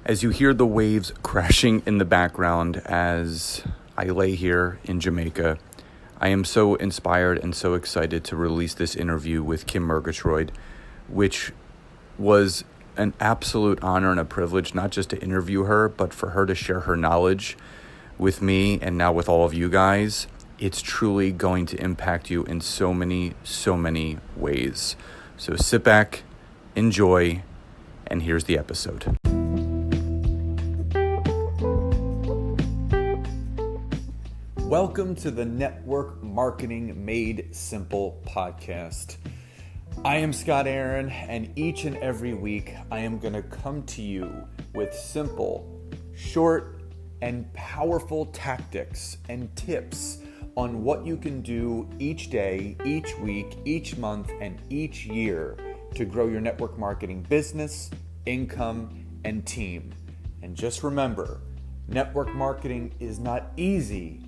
As you hear the waves crashing in the background as I lay here in Jamaica, I am so inspired and so excited to release this interview with Kim Murgatroyd, which was an absolute honor and a privilege, not just to interview her, but for her to share her knowledge with me and now with all of you guys. It's truly going to impact you in so many ways. So sit back, enjoy, and here's the episode. Welcome to the Network Marketing Made Simple podcast. I am Scott Aaron, and each and every week I am going to come to you with simple, short, and powerful tactics and tips on what you can do each day, each week, each month, and each year to grow your network marketing business, income, and team. And just remember, network marketing is not easy,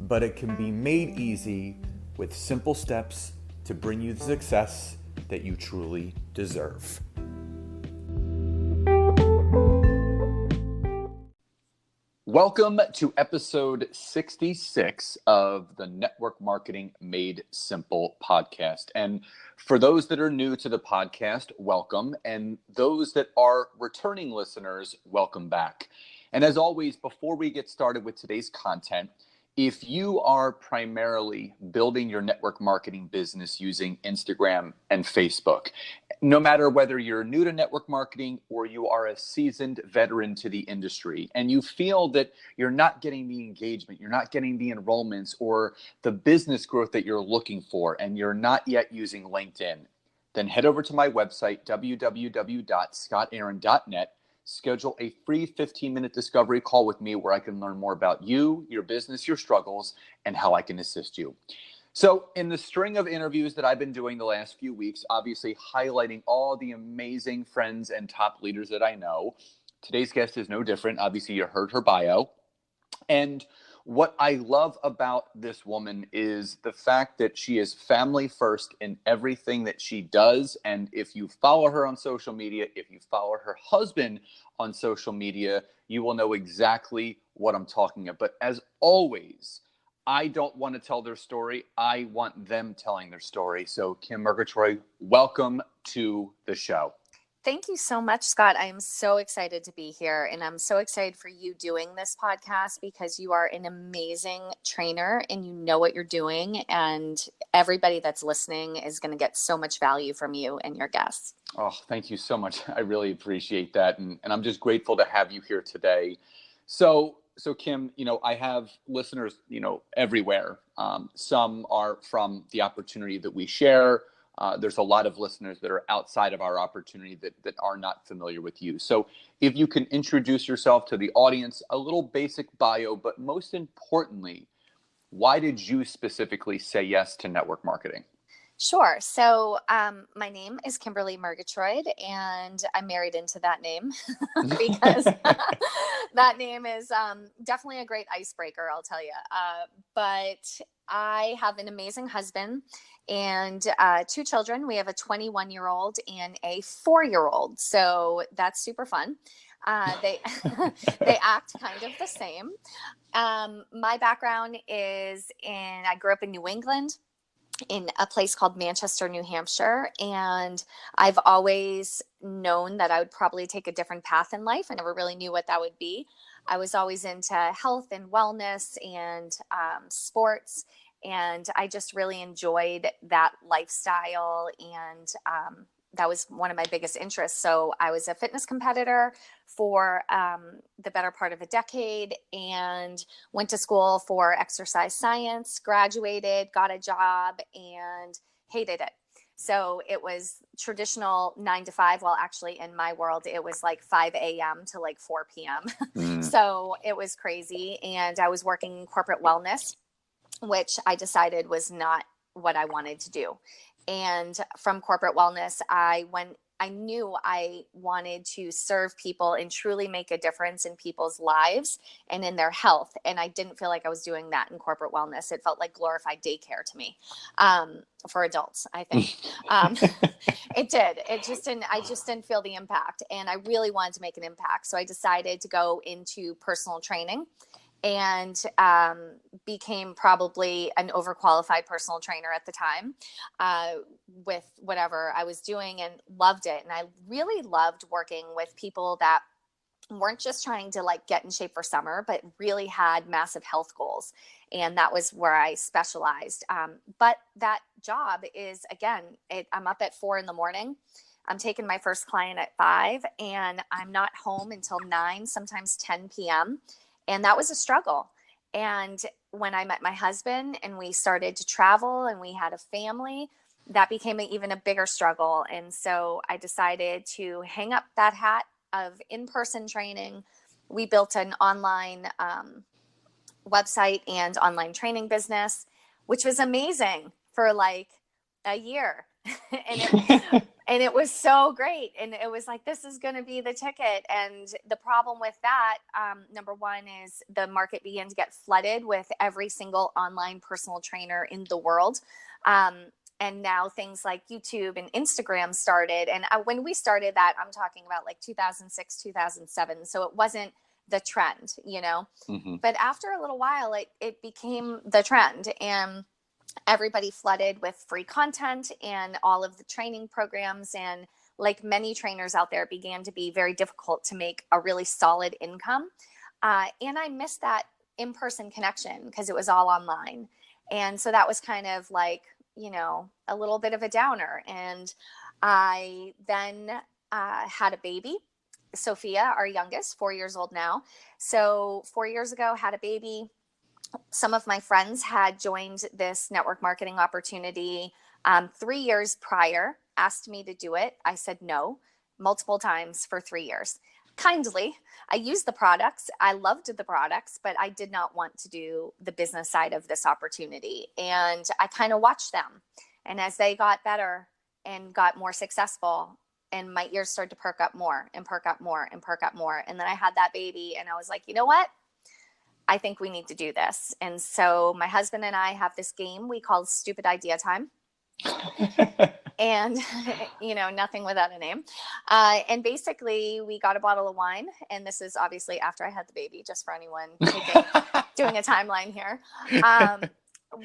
but it can be made easy with simple steps to bring you the success that you truly deserve. Welcome to episode 66 of the Network Marketing Made Simple podcast. And for those that are new to the podcast, welcome. And those that are returning listeners, welcome back. And as always, before we get started with today's content, if you are primarily building your network marketing business using Instagram and Facebook, no matter whether you're new to network marketing or you are a seasoned veteran to the industry, and you feel that you're not getting the engagement, you're not getting the enrollments or the business growth that you're looking for, and you're not yet using LinkedIn, then head over to my website, www.scottaaron.net. Schedule a free 15-minute discovery call with me where I can learn more about you, your business, your struggles, and how I can assist you. So in the string of interviews that I've been doing the last few weeks, obviously highlighting all the amazing friends and top leaders that I know, today's guest is no different. Obviously, you heard her bio. And what I love about this woman is the fact that she is family first in everything that she does. And if you follow her on social media, if you follow her husband on social media, you will know exactly what I'm talking about. But as always, I don't want to tell their story. I want them telling their story. So Kim Murgatroyd, welcome to the show. Thank you so much, Scott. I am so excited to be here, and I'm so excited for you doing this podcast because you are an amazing trainer and you know what you're doing, and everybody that's listening is going to get so much value from you and your guests. Oh, thank you so much. I really appreciate that, and I'm just grateful to have you here today. So Kim, I have listeners, everywhere. Some are from the opportunity that we share. There's a lot of listeners that are outside of our opportunity that are not familiar with you. So if you can introduce yourself to the audience, a little basic bio, but most importantly, why did you specifically say yes to network marketing? Sure. So my name is Kimberly Murgatroyd, and I'm married into that name because that name is definitely a great icebreaker, I'll tell you. But I have an amazing husband and two children. We have a 21-year-old and a 4-year-old. So that's super fun. They act kind of the same. My background is I grew up in New England, in a place called Manchester, New Hampshire. And I've always known that I would probably take a different path in life. I never really knew what that would be. I was always into health and wellness and sports. And I just really enjoyed that lifestyle. And that was one of my biggest interests. So I was a fitness competitor for the better part of a decade and went to school for exercise science, graduated, got a job, and hated it. So it was traditional 9 to 5. Well, actually in my world, it was like 5 a.m. to like 4 p.m. So it was crazy. And I was working in corporate wellness, which I decided was not what I wanted to do. And from corporate wellness, I went I knew I wanted to serve people and truly make a difference in people's lives and in their health. And I didn't feel like I was doing that in corporate wellness. It felt like glorified daycare to me, for adults, I think. It did. I just didn't feel the impact, and I really wanted to make an impact. So I decided to go into personal training, and became probably an overqualified personal trainer at the time, with whatever I was doing, and loved it. And I really loved working with people that weren't just trying to like get in shape for summer, but really had massive health goals. And that was where I specialized. But that job is, again, I'm up at 4 a.m. I'm taking my first client at 5, and I'm not home until 9, sometimes 10 p.m. And that was a struggle. And when I met my husband and we started to travel and we had a family, that became even a bigger struggle. And so I decided to hang up that hat of in-person training. We built an online website and online training business, which was amazing for like a year. And it was so great. And it was like, this is going to be the ticket. And the problem with that, number one, is the market began to get flooded with every single online personal trainer in the world. And now things like YouTube and Instagram started. And when we started that, I'm talking about like 2006, 2007. So it wasn't the trend, you know. Mm-hmm. But after a little while, it became the trend. And everybody flooded with free content and all of the training programs. And like many trainers out there, it began to be very difficult to make a really solid income. And I missed that in-person connection because it was all online. And so that was kind of like, you know, a little bit of a downer. And I then had a baby, Sophia, our youngest, 4 years old now. So 4 years ago, had a baby. Some of my friends had joined this network marketing opportunity 3 years prior, asked me to do it. I said no multiple times for 3 years. Kindly. I used the products. I loved the products, but I did not want to do the business side of this opportunity. And I kind of watched them. And as they got better and got more successful, and my ears started to perk up more and perk up more and perk up more. And then I had that baby, and I was like, you know what? I think we need to do this. And so my husband and I have this game we call Stupid Idea Time. And, you know, nothing without a name. And basically we got a bottle of wine. And this is obviously after I had the baby, just for anyone doing a timeline here.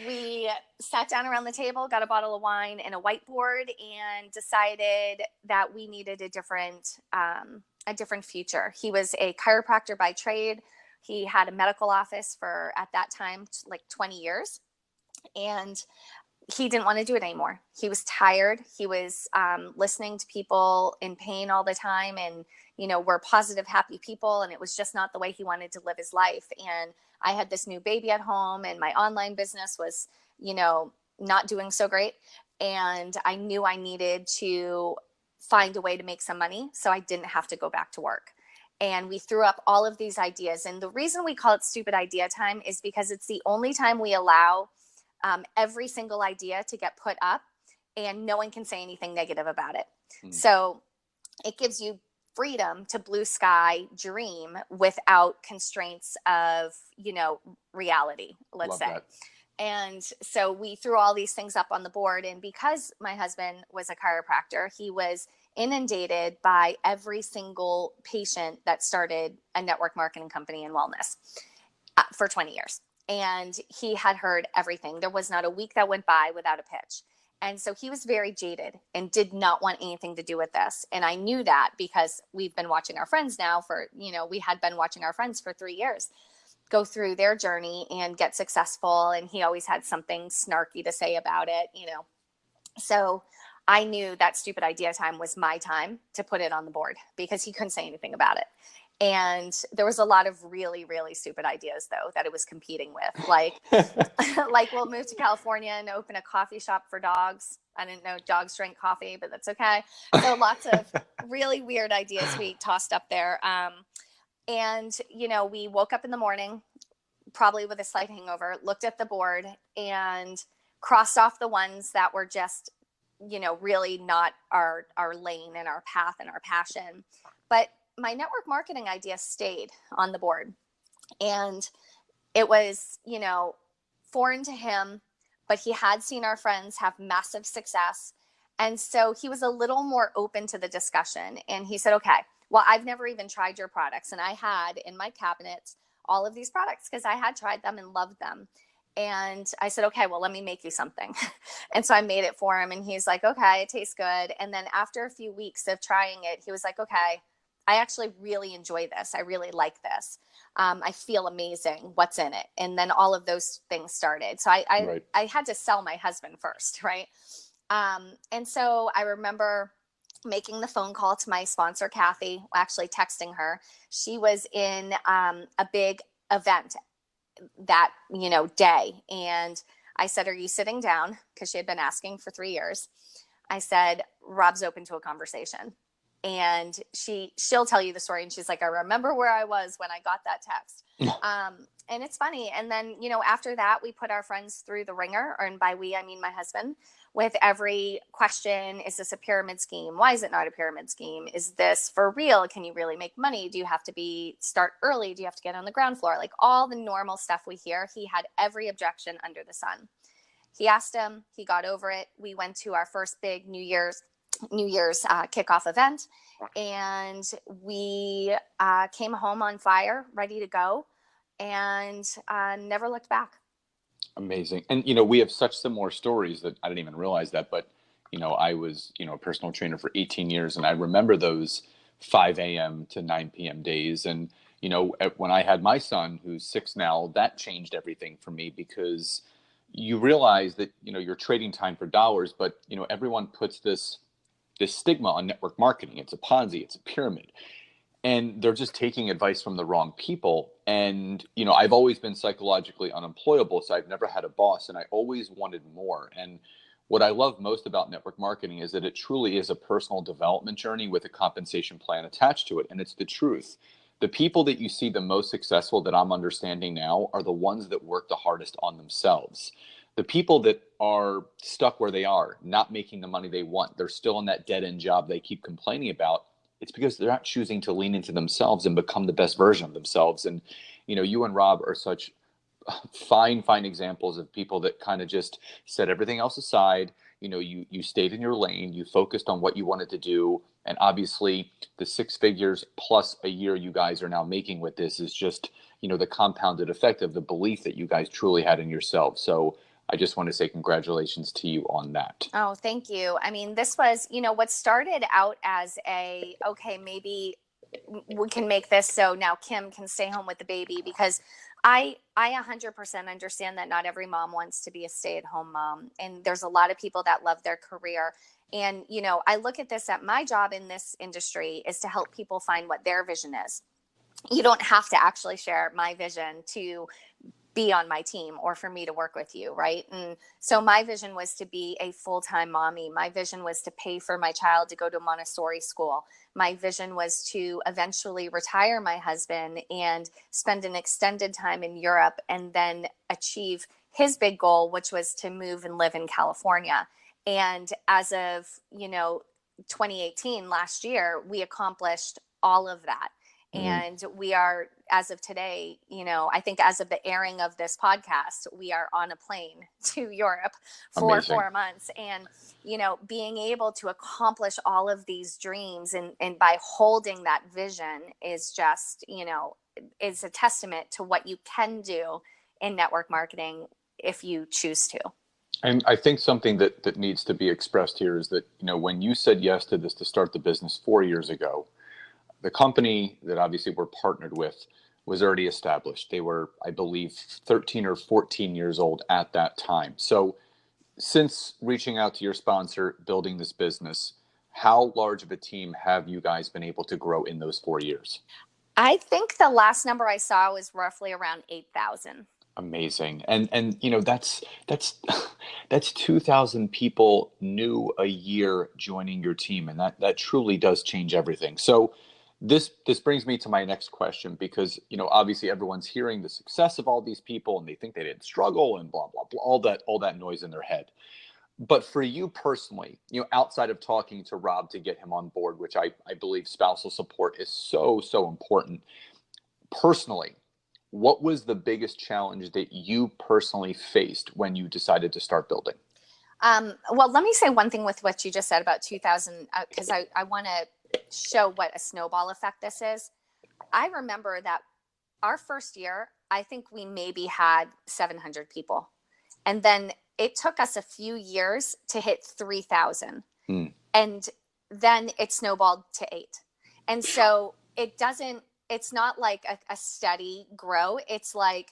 We sat down around the table, got a bottle of wine and a whiteboard, and decided that we needed a different future. He was a chiropractor by trade. He had a medical office for, at that time, like 20 years. And he didn't want to do it anymore. He was tired. He was listening to people in pain all the time. And, you know, we're positive, happy people. And it was just not the way he wanted to live his life. And I had this new baby at home, and my online business was, you know, not doing so great. And I knew I needed to find a way to make some money so I didn't have to go back to work. And we threw up all of these ideas. And the reason we call it Stupid Idea Time is because it's the only time we allow every single idea to get put up, and no one can say anything negative about it. So it gives you freedom to blue sky dream without constraints of, you know, reality, let's say. That. And so we threw all these things up on the board. And because my husband was a chiropractor, he was inundated by every single patient that started a network marketing company in wellness for 20 years. And he had heard everything. There was not a week that went by without a pitch. And so he was very jaded and did not want anything to do with this. And I knew that because we've been watching our friends now for, you know, we had been watching our friends for 3 years go through their journey and get successful. And he always had something snarky to say about it, you know. So I knew that Stupid Idea Time was my time to put it on the board because he couldn't say anything about it. And there was a lot of really, really stupid ideas, though, that it was competing with. Like, like we'll move to California and open a coffee shop for dogs. I didn't know dogs drink coffee, but that's okay. So lots of really weird ideas we tossed up there. And, you know, we woke up in the morning, probably with a slight hangover, looked at the board and crossed off the ones that were just really not our lane and our path and our passion. But my network marketing idea stayed on the board, and it was, foreign to him, but he had seen our friends have massive success. And so he was a little more open to the discussion. And he said, okay, well, I've never even tried your products. And I had in my cabinet all of these products because I had tried them and loved them. And I said, okay, well, let me make you something. And so I made it for him. And he's like, okay, it tastes good. And then after a few weeks of trying it, he was like, okay, I actually really enjoy this. I really like this. I feel amazing. What's in it? And then all of those things started. So I had to sell my husband first, right? And so I remember making the phone call to my sponsor, Kathy, actually texting her. She was in a big event that, day. And I said, are you sitting down? Because she had been asking for 3 years. I said, Rob's open to a conversation. And she'll tell you the story. And she's like, I remember where I was when I got that text. And it's funny. And then, after that, we put our friends through the ringer, and by we, I mean my husband, with every question. Is this a pyramid scheme? Why is it not a pyramid scheme? Is this for real? Can you really make money? Do you have to start early? Do you have to get on the ground floor? Like all the normal stuff we hear. He had every objection under the sun. He asked him, he got over it. We went to our first big New Year's kickoff event, and we came home on fire, ready to go, and never looked back. Amazing. And, we have such similar stories that I didn't even realize that, but, I was, a personal trainer for 18 years, and I remember those 5 a.m. to 9 p.m. days. And, when I had my son, who's 6 now, that changed everything for me, because you realize that, you're trading time for dollars, but, everyone puts this stigma on network marketing. It's a Ponzi, it's a pyramid. And they're just taking advice from the wrong people. And, I've always been psychologically unemployable, so I've never had a boss, and I always wanted more. And what I love most about network marketing is that it truly is a personal development journey with a compensation plan attached to it. And it's the truth. The people that you see the most successful that I'm understanding now are the ones that work the hardest on themselves. The people that are stuck where they are, not making the money they want, they're still in that dead-end job they keep complaining about. It's because they're not choosing to lean into themselves and become the best version of themselves. And, you and Rob are such fine examples of people that kind of just set everything else aside. You stayed in your lane, you focused on what you wanted to do. And obviously the 6 figures plus a year you guys are now making with this is just, the compounded effect of the belief that you guys truly had in yourselves. So I just want to say congratulations to you on that. Oh, thank you. I mean, this was, what started out as okay, maybe we can make this so now Kim can stay home with the baby, because I 100% understand that not every mom wants to be a stay-at-home mom. And there's a lot of people that love their career. And, I look at this, at my job in this industry is to help people find what their vision is. You don't have to actually share my vision to be on my team or for me to work with you, right? And so my vision was to be a full-time mommy. My vision was to pay for my child to go to Montessori school. My vision was to eventually retire my husband and spend an extended time in Europe, and then achieve his big goal, which was to move and live in California. And as of, 2018, last year, we accomplished all of that. And we are, as of today, I think as of the airing of this podcast, we are on a plane to Europe for Amazing. 4 months. And, being able to accomplish all of these dreams and by holding that vision is just, is a testament to what you can do in network marketing if you choose to. And I think something that needs to be expressed here is that, when you said yes to this to start the business 4 years ago, the company that obviously we're partnered with was already established. They were, I believe, 13 or 14 years old at that time. So since reaching out to your sponsor, building this business, how large of a team have you guys been able to grow in those 4 years? I think the last number I saw was roughly around 8,000. Amazing. And that's 2,000 people new a year joining your team. And that truly does change everything. So this brings me to my next question, because, obviously everyone's hearing the success of all these people and they think they didn't struggle and blah, blah, blah, all that noise in their head. But for you personally, outside of talking to Rob to get him on board, which I believe spousal support is so, so important. Personally, what was the biggest challenge that you personally faced when you decided to start building? Well, let me say one thing with what you just said about 2000, because I want to show what a snowball effect this is. I remember that our first year, I think we maybe had 700 people. And then it took us a few years to hit 3,000. And then it snowballed to 8. And so it's not like a steady grow. It's like,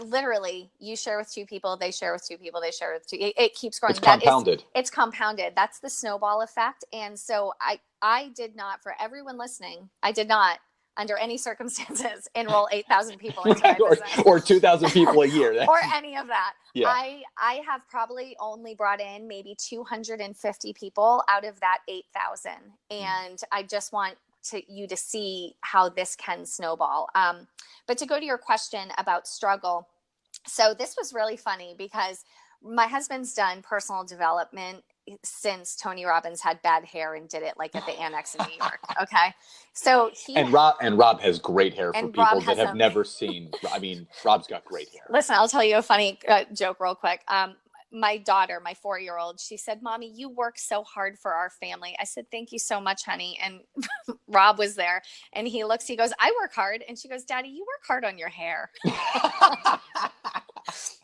literally, you share with 2 people, they share with 2 people, they share with 2. It keeps growing. It's compounded. It's compounded. That's the snowball effect. And so I did not, for everyone listening, I did not, under any circumstances, enroll 8,000 people into my business. or 2,000 people a year. Or any of that. Yeah. I have probably only brought in maybe 250 people out of that 8,000. And I just want you to see how this can snowball. But to go to your question about struggle. So this was really funny because my husband's done personal development since Tony Robbins had bad hair and did it like at the Annex in New York. Okay. So Rob has great hair for people that have never seen. I mean, Rob's got great hair. Listen, I'll tell you a funny joke real quick. My daughter, my 4-year-old, she said, "Mommy, you work so hard for our family." I said, "Thank you so much, honey." And Rob was there and he goes, "I work hard." And she goes, "Daddy, you work hard on your hair."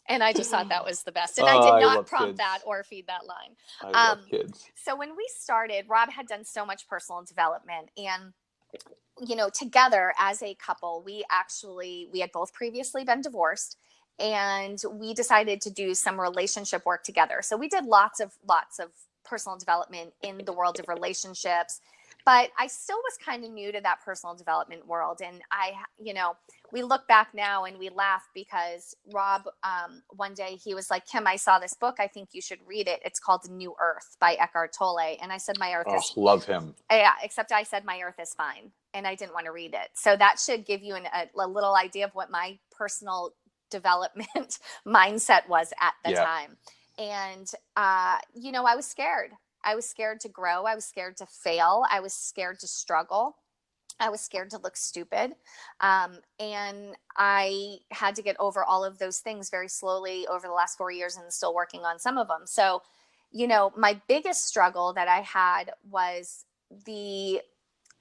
And I just thought that was the best. And I did not prompt that or feed that line. I love kids. So when we started, Rob had done so much personal development. And, together as a couple, we had both previously been divorced. And we decided to do some relationship work together. So we did lots of personal development in the world of relationships. But I still was kind of new to that personal development world. And we look back now and we laugh because Rob, one day he was like, "Kim, I saw this book. I think you should read it. It's called New Earth by Eckhart Tolle." And I said, "My Earth is..." Love him. Yeah, except I said, "My Earth is fine." And I didn't want to read it. So that should give you a little idea of what my personal development mindset was at the time. And, I was scared. I was scared to grow. I was scared to fail. I was scared to struggle. I was scared to look stupid. And I had to get over all of those things very slowly over the last 4 years and still working on some of them. So, my biggest struggle that I had was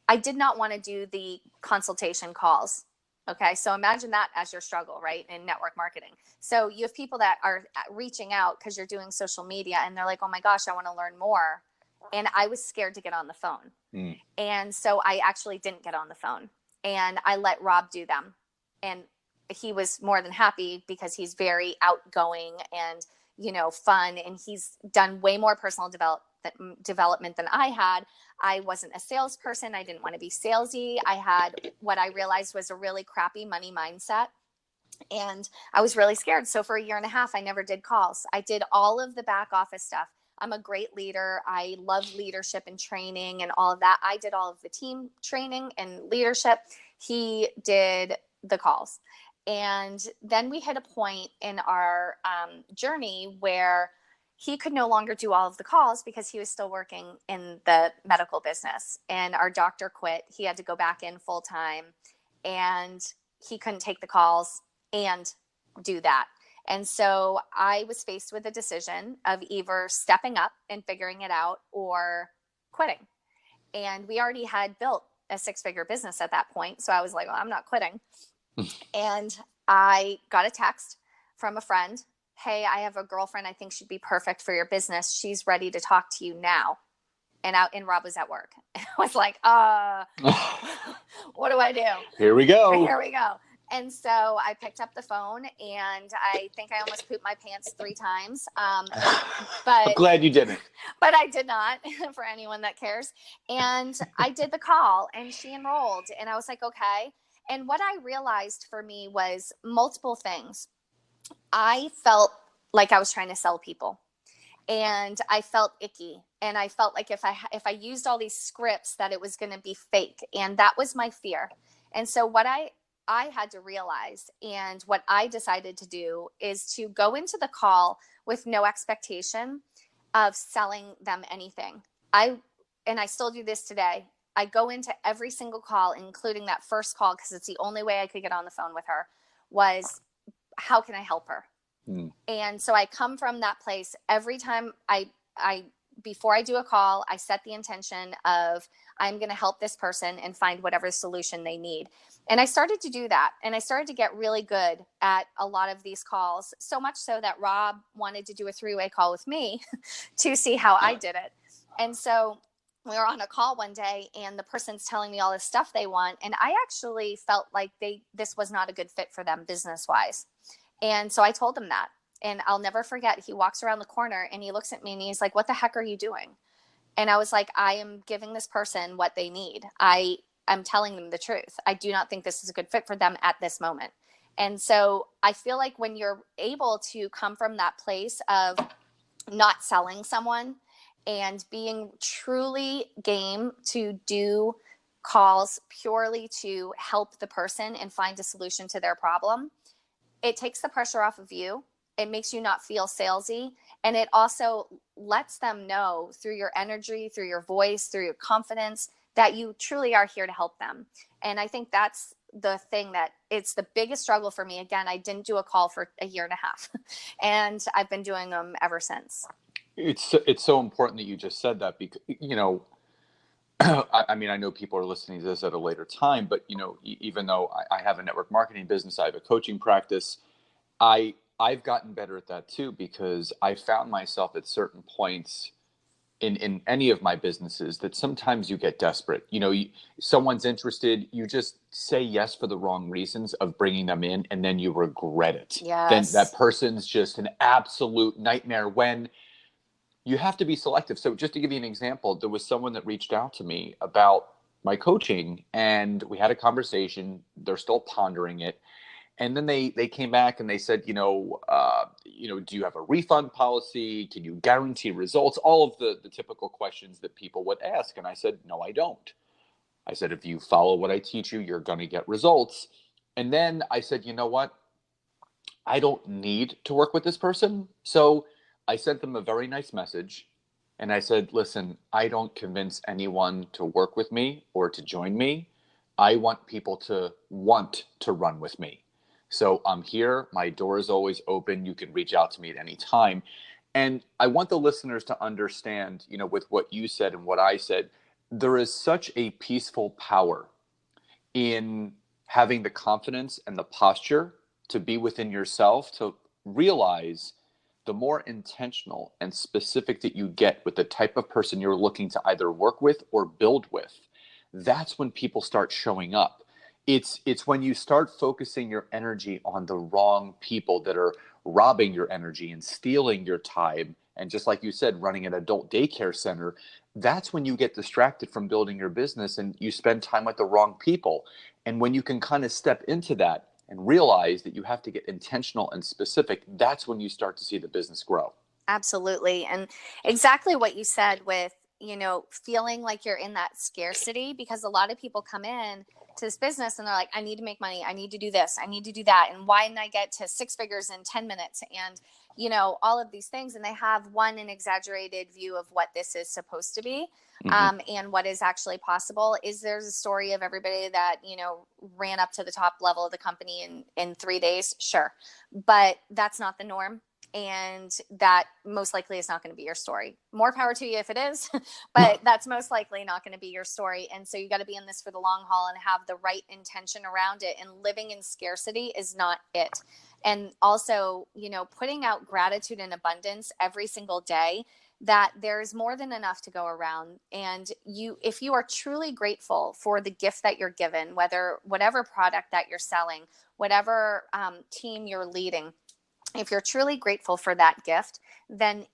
I did not want to do the consultation calls. Okay. So imagine that as your struggle, right? In network marketing. So you have people that are reaching out because you're doing social media and they're like, "Oh my gosh, I want to learn more." And I was scared to get on the phone. And so I actually didn't get on the phone and I let Rob do them. And he was more than happy because he's very outgoing and, fun. And he's done way more personal development than I had. I wasn't a salesperson. I didn't want to be salesy. I had what I realized was a really crappy money mindset. And I was really scared. So for 1.5 years, I never did calls. I did all of the back office stuff. I'm a great leader. I love leadership and training and all of that. I did all of the team training and leadership. He did the calls. And then we hit a point in our journey where he could no longer do all of the calls because he was still working in the medical business. And our doctor quit. He had to go back in full time and he couldn't take the calls and do that. And so I was faced with a decision of either stepping up and figuring it out or quitting. And we already had built a 6-figure business at that point. So I was like, "Well, I'm not quitting." And I got a text from a friend. "Hey, I have a girlfriend I think she'd be perfect for your business. She's ready to talk to you now." And Rob was at work. I was like, what do I do? Here we go. And so I picked up the phone and I think I almost pooped my pants 3 times. But I'm glad you didn't. But I did not, for anyone that cares. And I did the call and she enrolled and I was like, okay. And what I realized for me was multiple things. I felt like I was trying to sell people and I felt icky. And I felt like if I used all these scripts that it was going to be fake. And that was my fear. And so what I had to realize and what I decided to do is to go into the call with no expectation of selling them anything. And I still do this today. I go into every single call, including that first call, because it's the only way I could get on the phone with her, was how can I help her? And so I come from that place every time I before I do a call, I set the intention of I'm going to help this person and find whatever solution they need. And I started to do that. And I started to get really good at a lot of these calls, so much so that Rob wanted to do a 3-way call with me to see how I did it. And so we were on a call one day and the person's telling me all this stuff they want. And I actually felt like this was not a good fit for them business wise. And so I told them that. And I'll never forget, he walks around the corner and he looks at me and he's like, what the heck are you doing? And I was like, I am giving this person what they need. I'm telling them the truth. I do not think this is a good fit for them at this moment. And so I feel like when you're able to come from that place of not selling someone and being truly game to do calls purely to help the person and find a solution to their problem, it takes the pressure off of you. It makes you not feel salesy. And it also lets them know through your energy, through your voice, through your confidence, that you truly are here to help them. And I think that's the thing that it's the biggest struggle for me. Again, I didn't do a call for a year and a half and I've been doing them ever since. It's so important that you just said that, because, I mean, I know people are listening to this at a later time, but, even though I have a network marketing business, I have a coaching practice, I've gotten better at that too, because I found myself at certain points in any of my businesses that sometimes you get desperate. Someone's interested, you just say yes for the wrong reasons of bringing them in, and then you regret it. Yes. Then that person's just an absolute nightmare, when you have to be selective. So just to give you an example, there was someone that reached out to me about my coaching, and we had a conversation. They're still pondering it. And then they came back and they said, do you have a refund policy? Can you guarantee results? All of the typical questions that people would ask. And I said, no, I don't. I said, if you follow what I teach you, you're going to get results. And then I said, you know what? I don't need to work with this person. So I sent them a very nice message. And I said, listen, I don't convince anyone to work with me or to join me. I want people to want to run with me. So I'm here. My door is always open. You can reach out to me at any time. And I want the listeners to understand, with what you said and what I said, there is such a peaceful power in having the confidence and the posture to be within yourself, to realize the more intentional and specific that you get with the type of person you're looking to either work with or build with, that's when people start showing up. It's when you start focusing your energy on the wrong people that are robbing your energy and stealing your time, and just like you said, running an adult daycare center, that's when you get distracted from building your business and you spend time with the wrong people. And when you can kind of step into that and realize that you have to get intentional and specific, that's when you start to see the business grow. Absolutely. And exactly what you said with, feeling like you're in that scarcity, because a lot of people come in to this business and they're like, I need to make money. I need to do this. I need to do that. And why didn't I get to 6 figures in 10 minutes? And, all of these things. And they have an exaggerated view of what this is supposed to be. And what is actually possible. Is there's a story of everybody that, ran up to the top level of the company in 3 days? Sure. But that's not the norm. And that most likely is not going to be your story. More power to you if it is, but that's most likely not going to be your story. And so you got to be in this for the long haul and have the right intention around it. And living in scarcity is not it. And also, putting out gratitude and abundance every single day, that there's more than enough to go around. And if you are truly grateful for the gift that you're given, whatever product that you're selling, whatever team you're leading, if you're truly grateful for that gift, then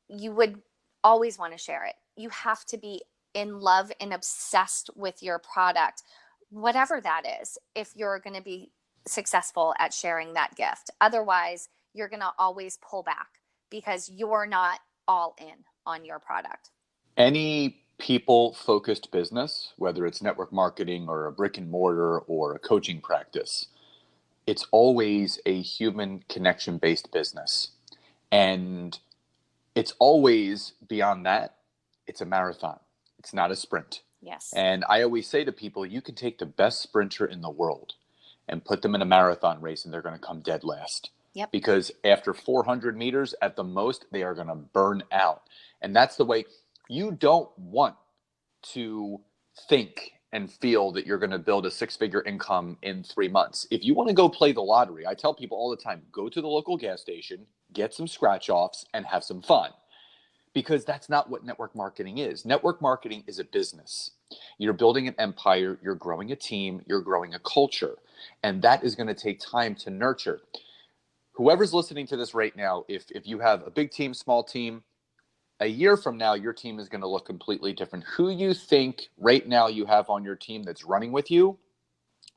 you would always want to share it. You have to be in love and obsessed with your product, whatever that is, if you're going to be successful at sharing that gift. Otherwise, you're going to always pull back because you're not all in on your product. Any people-focused business, whether it's network marketing or a brick and mortar or a coaching practice, it's always a human connection-based business. And it's always beyond that. It's a marathon. It's not a sprint. Yes. And I always say to people, you can take the best sprinter in the world and put them in a marathon race and they're going to come dead last. Yep. Because after 400 meters at the most, they are going to burn out. And that's the way. You don't want to think and feel that you're going to build a 6-figure income in 3 months. If you want to go play the lottery, I tell people all the time, go to the local gas station, get some scratch offs, and have some fun. Because that's not what network marketing is. Network marketing is a business. You're building an empire, you're growing a team, you're growing a culture. And that is going to take time to nurture. Whoever's listening to this right now, if you have a big team, small team, a year from now, your team is going to look completely different. Who you think right now you have on your team that's running with you,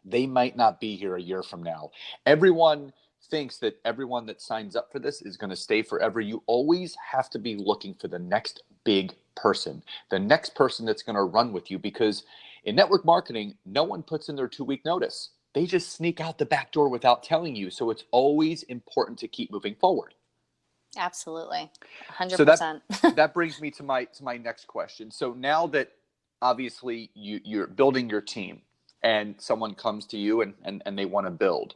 they might not be here a year from now. Everyone thinks that everyone that signs up for this is going to stay forever. You always have to be looking for the next big person, the next person that's going to run with you, because in network marketing, no one puts in their 2-week notice. They just sneak out the back door without telling you. So it's always important to keep moving forward. Absolutely. 100%. So that brings me to my next question. So now that obviously you're building your team and someone comes to you and they want to build,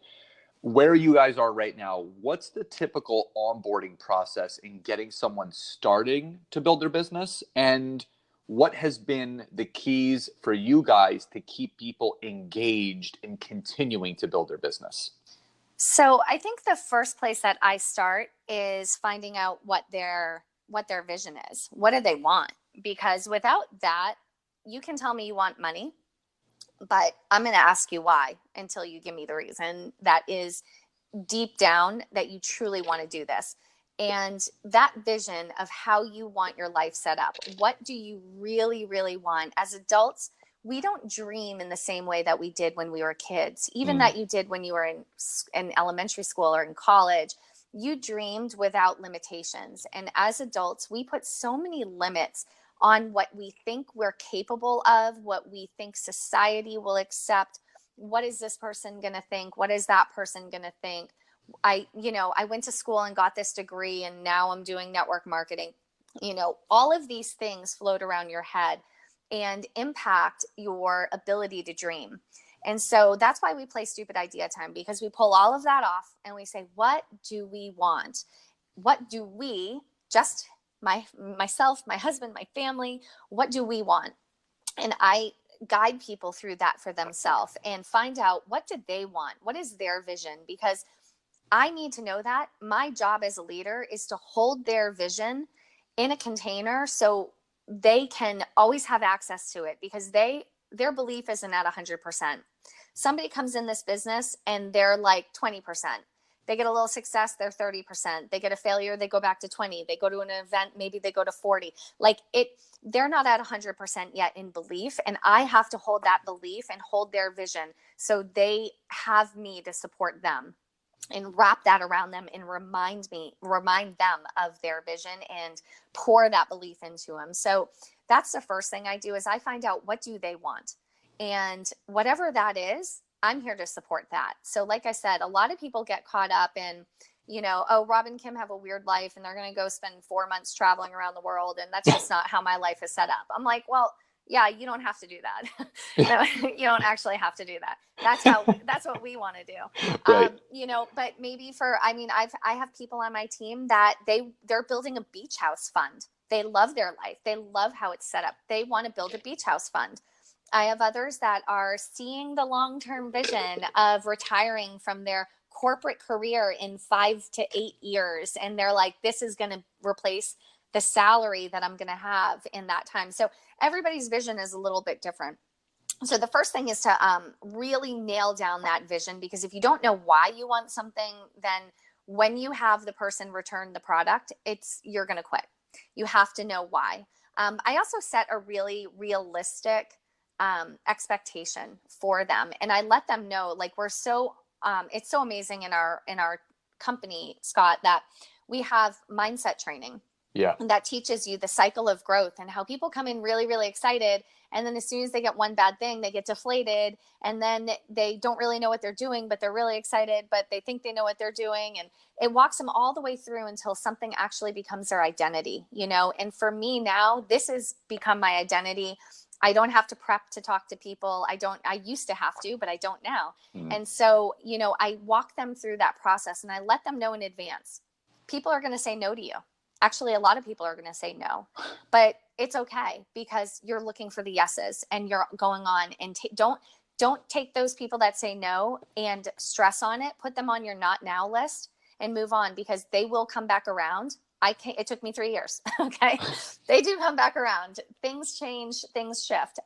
where you guys are right now, what's the typical onboarding process in getting someone starting to build their business? And what has been the keys for you guys to keep people engaged in continuing to build their business? So I think the first place that I start is finding out what their vision is. What do they want? Because without that, you can tell me you want money, but I'm going to ask you why until you give me the reason that is deep down that you truly want to do this. And that vision of how you want your life set up. What do you really, really want? As adults, we don't dream in the same way that we did when we were kids, even that you did when you were in elementary school or in college. You dreamed without limitations. And as adults, we put so many limits on what we think we're capable of, what we think society will accept. What is this person going to think? What is that person going to think? I went to school and got this degree and now I'm doing network marketing. All of these things float around your head and impact your ability to dream. And so that's why we play Stupid Idea Time, because we pull all of that off and we say, what do we want? What do we, just myself, my husband, my family, what do we want? And I guide people through that for themselves and find out, what do they want? What is their vision? Because I need to know that. My job as a leader is to hold their vision in a container so they can always have access to it, because their belief isn't at 100%. Somebody comes in this business and they're like 20%. They get a little success, they're 30%. They get a failure, they go back to 20. They go to an event, maybe they go to 40. They're not at 100% yet in belief. And I have to hold that belief and hold their vision so they have me to support them and wrap that around them and remind them of their vision and pour that belief into them. So that's the first thing I do, is I find out, what do they want? And whatever that is, I'm here to support that. So like I said, a lot of people get caught up in, oh, Rob and Kim have a weird life and they're going to go spend 4 months traveling around the world. And that's just not how my life is set up. I'm like, well, yeah, you don't have to do that. No, you don't actually have to do that. That's what we want to do. Right. But maybe I have people on my team that they're building a beach house fund. They love their life. They love how it's set up. They want to build a beach house fund. I have others that are seeing the long-term vision of retiring from their corporate career in 5 to 8 years. And they're like, this is going to replace the salary that I'm going to have in that time. So everybody's vision is a little bit different. So the first thing is to really nail down that vision, because if you don't know why you want something, then when you have the person return the product, you're going to quit. You have to know why. I also set a really realistic expectation for them. And I let them know, it's so amazing in our company, Scott, that we have mindset training. Yeah. And that teaches you the cycle of growth and how people come in really, really excited. And then as soon as they get one bad thing, they get deflated. And then they don't really know what they're doing, but they're really excited, but they think they know what they're doing. And it walks them all the way through until something actually becomes their identity, you know? And for me now, this has become my identity. I don't have to prep to talk to people. I used to have to, but I don't now. And so, you know, I walk them through that process and I let them know in advance. People are going to say no to you. Actually, a lot of people are going to say no, but it's okay because you're looking for the yeses and you're going on and don't take those people that say no and stress on it. Put them on your not now list and move on because they will come back around. It took me 3 years. Okay. They do come back around. Things change, things shift.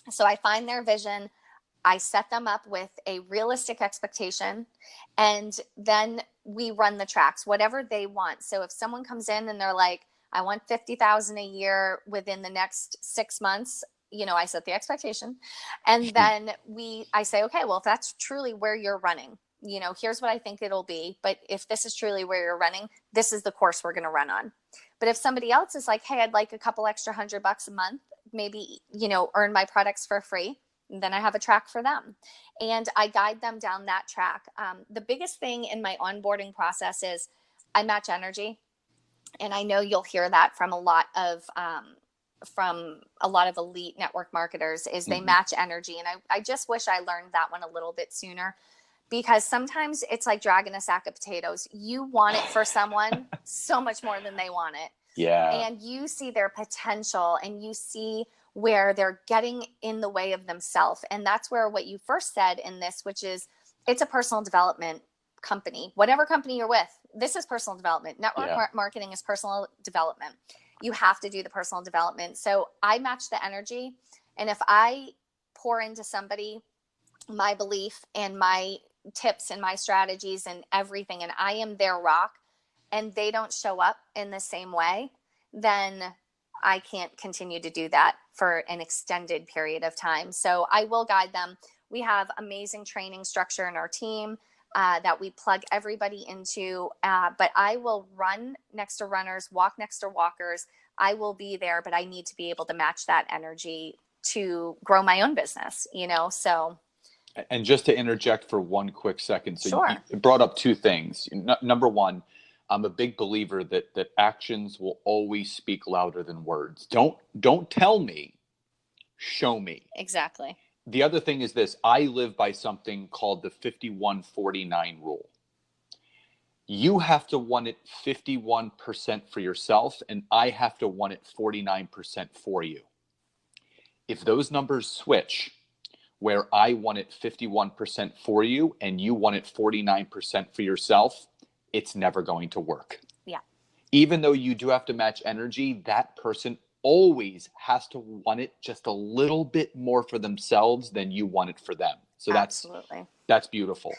So I find their vision. I set them up with a realistic expectation, and then we run the tracks, whatever they want. So if someone comes in and they're like, I want 50,000 a year within the next 6 months, you know, I set the expectation. And then I say, okay, well, if that's truly where you're running, you know, here's what I think it'll be. But if this is truly where you're running, this is the course we're going to run on. But if somebody else is like, hey, I'd like a couple extra $100 a month, maybe, you know, earn my products for free, then I have a track for them. And I guide them down that track. The biggest thing in my onboarding process is I match energy. And I know you'll hear that from a lot of elite network marketers is they match energy. And I just wish I learned that one a little bit sooner, because sometimes it's like dragging a sack of potatoes. You want it for someone so much more than they want it. Yeah. And you see their potential and you see where they're getting in the way of themselves. And that's where what you first said in this, which is it's a personal development company. Whatever company you're with, this is personal development. Network marketing is personal development. You have to do the personal development. So I match the energy. And if I pour into somebody my belief and my tips and my strategies and everything, and I am their rock, and they don't show up in the same way, then I can't continue to do that for an extended period of time. So I will guide them. We have amazing training structure in our team that we plug everybody into. But I will run next to runners, walk next to walkers. I will be there, but I need to be able to match that energy to grow my own business, you know? So. And just to interject for one quick second. So Sure. you brought up two things. Number one, I'm a big believer that actions will always speak louder than words. Don't tell me, show me. Exactly. The other thing is this: I live by something called the 51-49 rule. You have to want it 51% for yourself, and I have to want it 49% for you. If those numbers switch, where I want it 51% for you and you want it 49% for yourself, it's never going to work. Yeah. Even though you do have to match energy, that person always has to want it just a little bit more for themselves than you want it for them. So that's beautiful.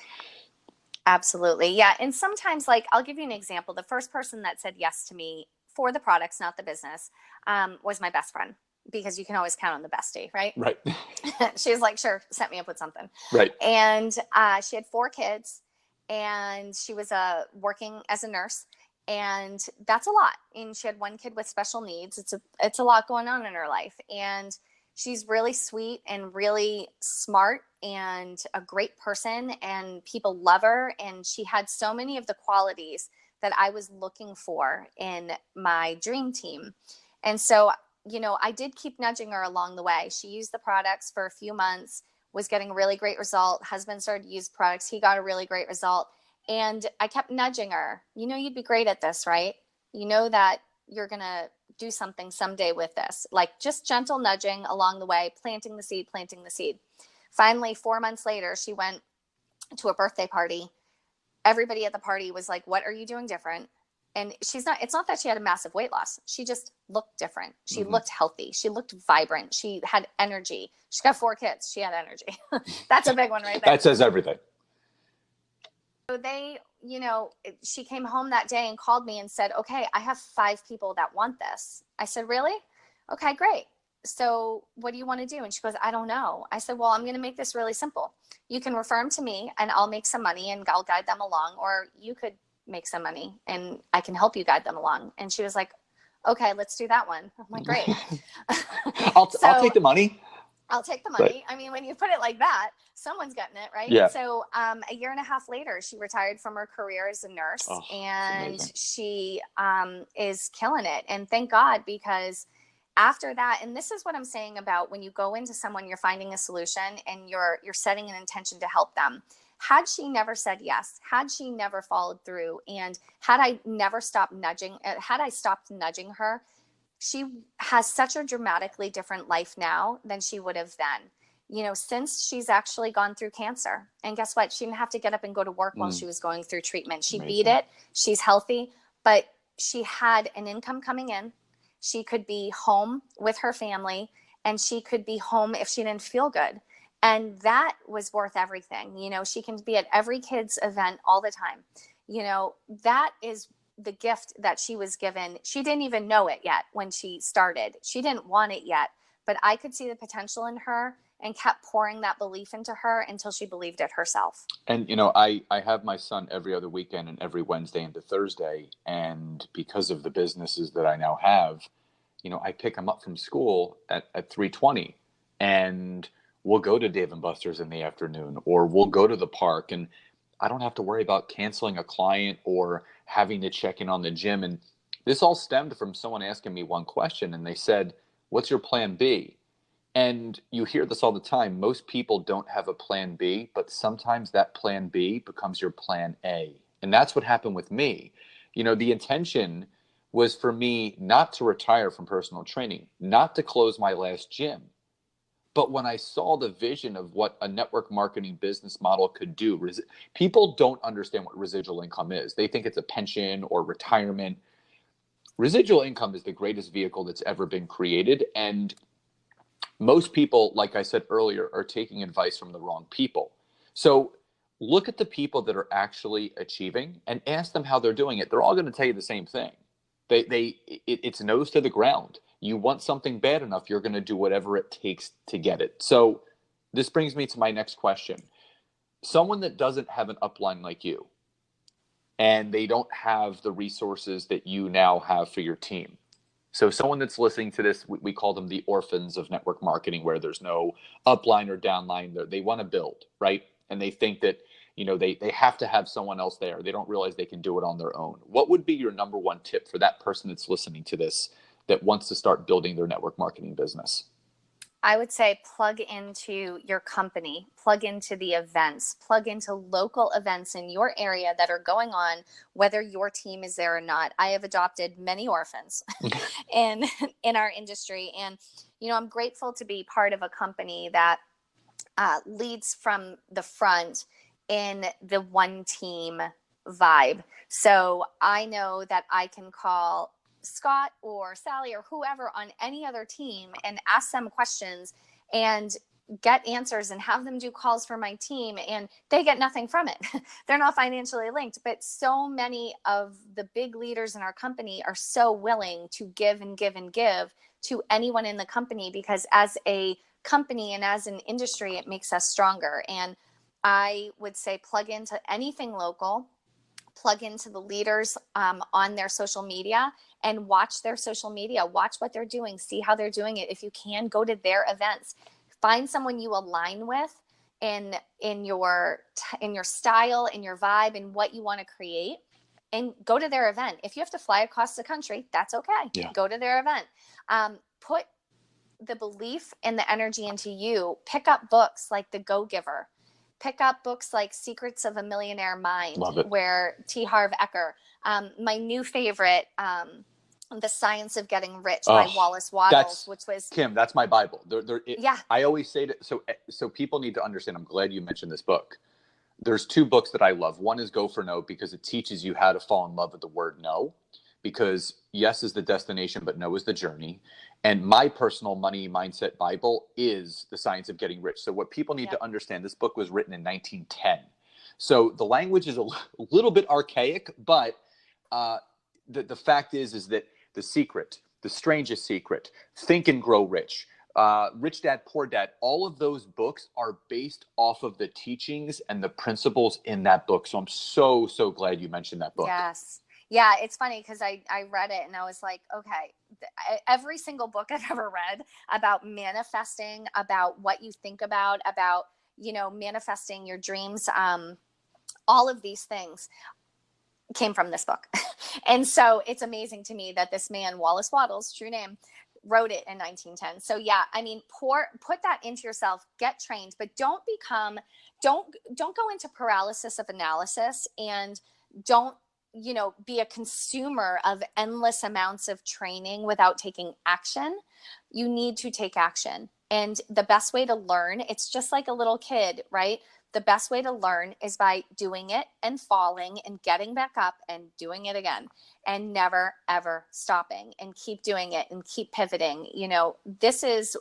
Absolutely. Yeah. And sometimes, like, I'll give you an example. The first person that said yes to me for the products, not the business, was my best friend, because you can always count on the bestie, right? Right. She was like, sure, set me up with something. Right. And she had 4 kids, and she was working as a nurse, and that's a lot. And she had 1 kid with special needs. It's a lot going on in her life. And she's really sweet and really smart and a great person, and people love her. And she had so many of the qualities that I was looking for in my dream team. And so, you know, I did keep nudging her along the way. She used the products for a few months, was getting a really great result. Husband started to use products. He got a really great result. And I kept nudging her. You know, you'd be great at this, right? You know that you're going to do something someday with this. Like, just gentle nudging along the way, planting the seed. Finally, 4 months later, she went to a birthday party. Everybody at the party was like, what are you doing different? And it's not that she had a massive weight loss. She just looked different. She looked healthy. She looked vibrant. She had energy. She's got 4 kids. She had energy. That's a big one right there. That says everything. So she came home that day and called me and said, okay, I have 5 people that want this. I said, really? Okay, great. So what do you want to do? And she goes, I don't know. I said, well, I'm going to make this really simple. You can refer them to me and I'll make some money and I'll guide them along. Or you could make some money and I can help you guide them along. And she was like, okay, let's do that one. I'm like, great. I'll take the money. I'll take the money. Right. I mean, when you put it like that, someone's getting it, right? Yeah. So a year and a half later, she retired from her career as a nurse, and she is killing it. And thank God, because after that, and this is what I'm saying about when you go into someone, you're finding a solution and you're setting an intention to help them. Had she never said yes, had she never followed through, and had I never stopped nudging, had I stopped nudging her, she has such a dramatically different life now than she would have then. You know, since she's actually gone through cancer. And guess what? She didn't have to get up and go to work while she was going through treatment. She beat it. She's healthy, but she had an income coming in. She could be home with her family, and she could be home if she didn't feel good. And that was worth everything. You know, she can be at every kid's event all the time. You know, that is the gift that she was given. She didn't even know it yet when she started. She didn't want it yet, but I could see the potential in her and kept pouring that belief into her until she believed it herself. And, you know, I have my son every other weekend and every Wednesday into Thursday. And because of the businesses that I now have, you know, I pick him up from school at 3:20, and we'll go to Dave & Buster's in the afternoon, or we'll go to the park, and I don't have to worry about canceling a client or having to check in on the gym. And this all stemmed from someone asking me one question, and they said, what's your plan B? And you hear this all the time. Most people don't have a plan B, but sometimes that plan B becomes your plan A. And that's what happened with me. You know, the intention was for me not to retire from personal training, not to close my last gym. But when I saw the vision of what a network marketing business model could do, people don't understand what residual income is. They think it's a pension or retirement. Residual income is the greatest vehicle that's ever been created. And most people, like I said earlier, are taking advice from the wrong people. So look at the people that are actually achieving and ask them how they're doing it. They're all going to tell you the same thing. It's nose to the ground. You want something bad enough, you're going to do whatever it takes to get it. So this brings me to my next question. Someone that doesn't have an upline like you, and they don't have the resources that you now have for your team. So someone that's listening to this, we call them the orphans of network marketing, where there's no upline or downline. They want to build, right? And they think that, you know, they have to have someone else there. They don't realize they can do it on their own. What would be your number one tip for that person that's listening to this that wants to start building their network marketing business? I would say plug into your company, plug into the events, plug into local events in your area that are going on, whether your team is there or not. I have adopted many orphans in our industry. And, you know, I'm grateful to be part of a company that leads from the front in the one team vibe. So I know that I can call Scott or Sally or whoever on any other team and ask them questions and get answers and have them do calls for my team, and they get nothing from it. They're not financially linked, but so many of the big leaders in our company are so willing to give and give and give to anyone in the company, because as a company and as an industry, it makes us stronger. And I would say plug into anything local, plug into the leaders on their social media and watch their social media, watch what they're doing, see how they're doing it. If you can, go to their events, find someone you align with in your style, in your vibe, and what you want to create, and go to their event. If you have to fly across the country, that's okay. Yeah. Go to their event. Put the belief and the energy into you. Pick up books like The Go-Giver. Pick up books like Secrets of a Millionaire Mind, where T. Harv Eker. My new favorite, The Science of Getting Rich by Wallace Wattles, which was... Kim, that's my Bible. Yeah. I always say that, so people need to understand, I'm glad you mentioned this book. There's two books that I love. One is Go for No, because it teaches you how to fall in love with the word no, because yes is the destination, but no is the journey. And my personal money mindset Bible is The Science of Getting Rich. So what people need to understand, this book was written in 1910. So the language is a little bit archaic, but the fact is that the secret, the strangest secret, Think and Grow Rich, Rich Dad, Poor Dad, all of those books are based off of the teachings and the principles in that book. So I'm so glad you mentioned that book. Yes. Yeah, it's funny because I read it and I was like, okay, every single book I've ever read about manifesting, about what you think about, manifesting your dreams, all of these things came from this book. And so it's amazing to me that this man, Wallace Wattles, true name, wrote it in 1910. So yeah, I mean, put that into yourself, get trained, but don't go into paralysis of analysis, and don't, be a consumer of endless amounts of training without taking action. You need to take action. And the best way to learn, it's just like a little kid, right? The best way to learn is by doing it and falling and getting back up and doing it again, and never, ever stopping, and keep doing it and keep pivoting. This is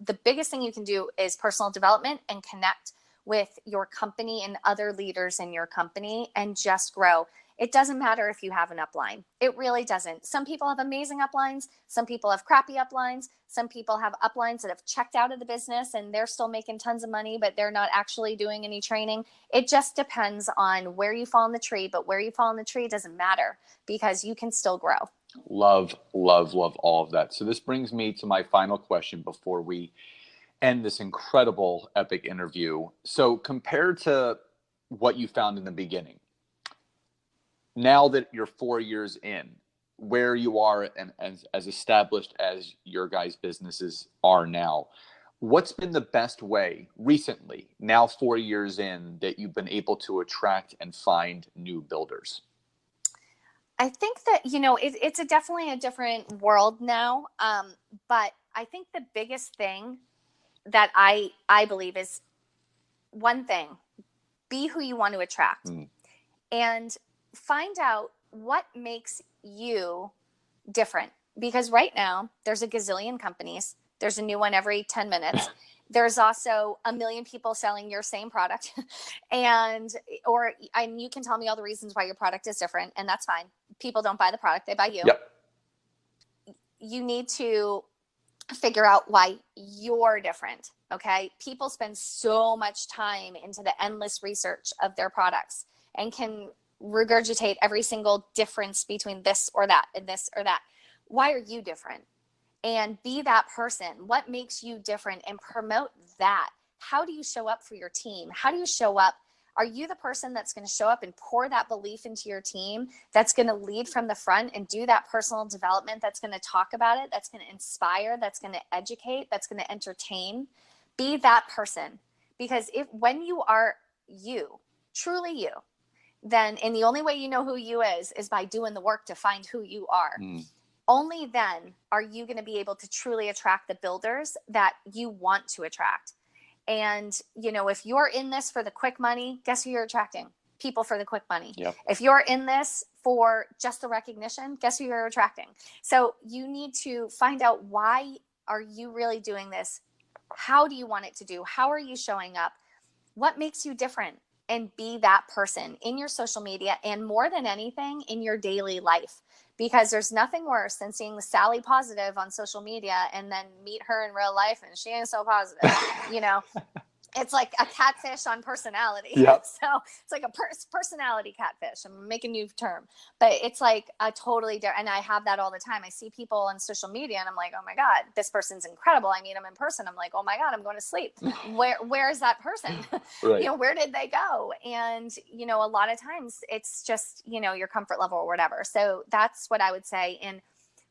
the biggest thing you can do is personal development, and connect with your company and other leaders in your company, and just grow. It doesn't matter if you have an upline. It really doesn't. Some people have amazing uplines. Some people have crappy uplines. Some people have uplines that have checked out of the business and they're still making tons of money, but they're not actually doing any training. It just depends on where you fall in the tree, but where you fall in the tree doesn't matter, because you can still grow. Love all of that. So this brings me to my final question before we end this incredible epic interview. So compared to what you found in the beginning, now that you're 4 years in, where you are and as established as your guys' businesses are now, what's been the best way recently, now 4 years in, that you've been able to attract and find new builders? I think that, it's definitely a different world now. But I think the biggest thing that I believe is one thing: be who you want to attract. And find out what makes you different. Because right now there's a gazillion companies. There's a new one every 10 minutes. There's also a million people selling your same product. and you can tell me all the reasons why your product is different, and that's fine. People don't buy the product, they buy you. Yep. You need to figure out why you're different. Okay. People spend so much time into the endless research of their products and can regurgitate every single difference between this or that and this or that. Why are you different? And be that person. What makes you different? And promote that. How do you show up for your team? How do you show up? Are you the person that's going to show up and pour that belief into your team, that's going to lead from the front and do that personal development, that's going to talk about it, that's going to inspire, that's going to educate, that's going to entertain? Be that person. Because when you are you, truly you, then, and the only way you know who you is by doing the work to find who you are. Only then are you going to be able to truly attract the builders that you want to attract. And, if you're in this for the quick money, guess who you're attracting? People for the quick money. Yep. If you're in this for just the recognition, guess who you're attracting? So you need to find out, why are you really doing this? How do you want it to do? How are you showing up? What makes you different? And be that person in your social media, and more than anything in your daily life, because there's nothing worse than seeing the Sally positive on social media and then meet her in real life and she ain't so positive. It's like a catfish on personality. Yep. So it's like a personality catfish. I'm making a new term, but it's like a totally different. And I have that all the time. I see people on social media and I'm like, oh my God, this person's incredible. I meet them in person. I'm like, oh my God, I'm going to sleep. Where is that person? Right. Where did they go? And, a lot of times it's just, your comfort level or whatever. So that's what I would say. And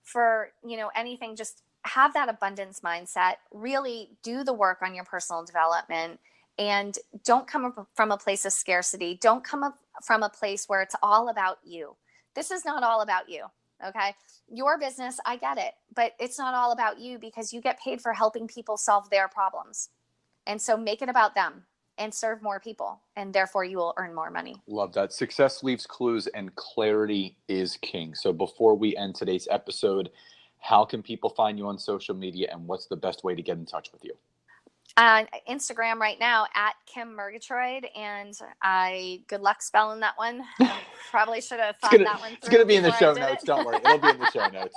for, anything, just have that abundance mindset, really do the work on your personal development, and don't come from a place of scarcity. Don't come from a place where it's all about you. This is not all about you. Okay. Your business, I get it, but it's not all about you, because you get paid for helping people solve their problems. And so make it about them and serve more people, and therefore you will earn more money. Love that. Success leaves clues, and clarity is king. So before we end today's episode, how can people find you on social media, and what's the best way to get in touch with you? On Instagram right now at Kim Murgatroyd, and good luck spelling that one. Probably should have thought that one through. It's going to be in the show notes. Don't worry. It'll be in the show notes.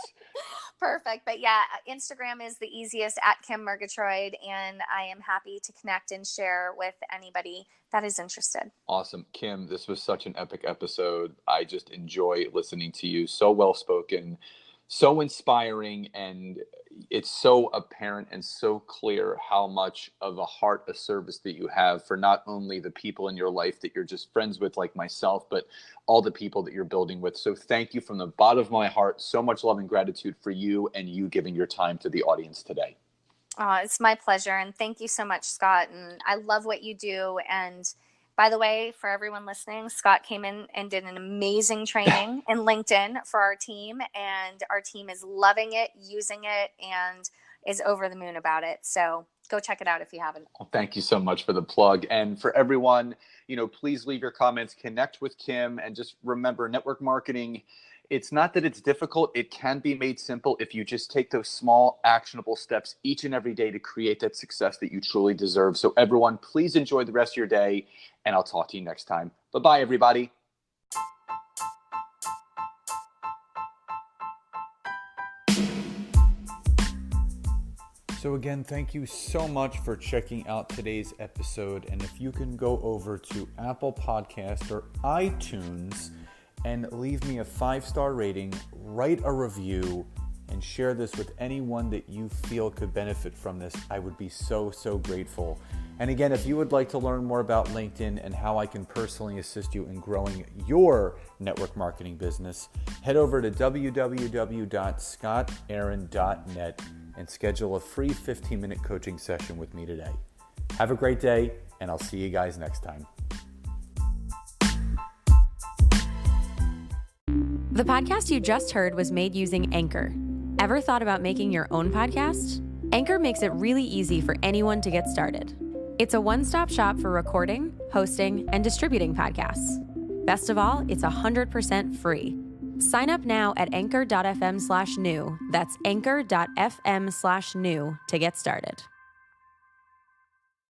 Perfect. But yeah, Instagram is the easiest at Kim Murgatroyd, and I am happy to connect and share with anybody that is interested. Awesome. Kim, this was such an epic episode. I just enjoy listening to you. So well spoken, so inspiring, and it's so apparent and so clear how much of a heart of service that you have for not only the people in your life that you're just friends with, like myself, but all the people that you're building with. So thank you from the bottom of my heart. So much love and gratitude for you and you giving your time to the audience today. It's my pleasure. And thank you so much, Scott. And I love what you do. And by the way, for everyone listening, Scott came in and did an amazing training in LinkedIn for our team. And our team is loving it, using it, and is over the moon about it. So go check it out if you haven't. Well, thank you so much for the plug. And for everyone, please leave your comments, connect with Kim, and just remember, network marketing, it's not that it's difficult. It can be made simple if you just take those small, actionable steps each and every day to create that success that you truly deserve. So everyone, please enjoy the rest of your day, and I'll talk to you next time. Bye-bye, everybody. So again, thank you so much for checking out today's episode. And if you can go over to Apple Podcast or iTunes and leave me a 5-star rating, write a review, and share this with anyone that you feel could benefit from this, I would be so, so grateful. And again, if you would like to learn more about LinkedIn and how I can personally assist you in growing your network marketing business, head over to www.scottaaron.net and schedule a free 15-minute coaching session with me today. Have a great day, and I'll see you guys next time. The podcast you just heard was made using Anchor. Ever thought about making your own podcast? Anchor makes it really easy for anyone to get started. It's a one-stop shop for recording, hosting, and distributing podcasts. Best of all, it's 100% free. Sign up now at anchor.fm/new. That's anchor.fm/new to get started.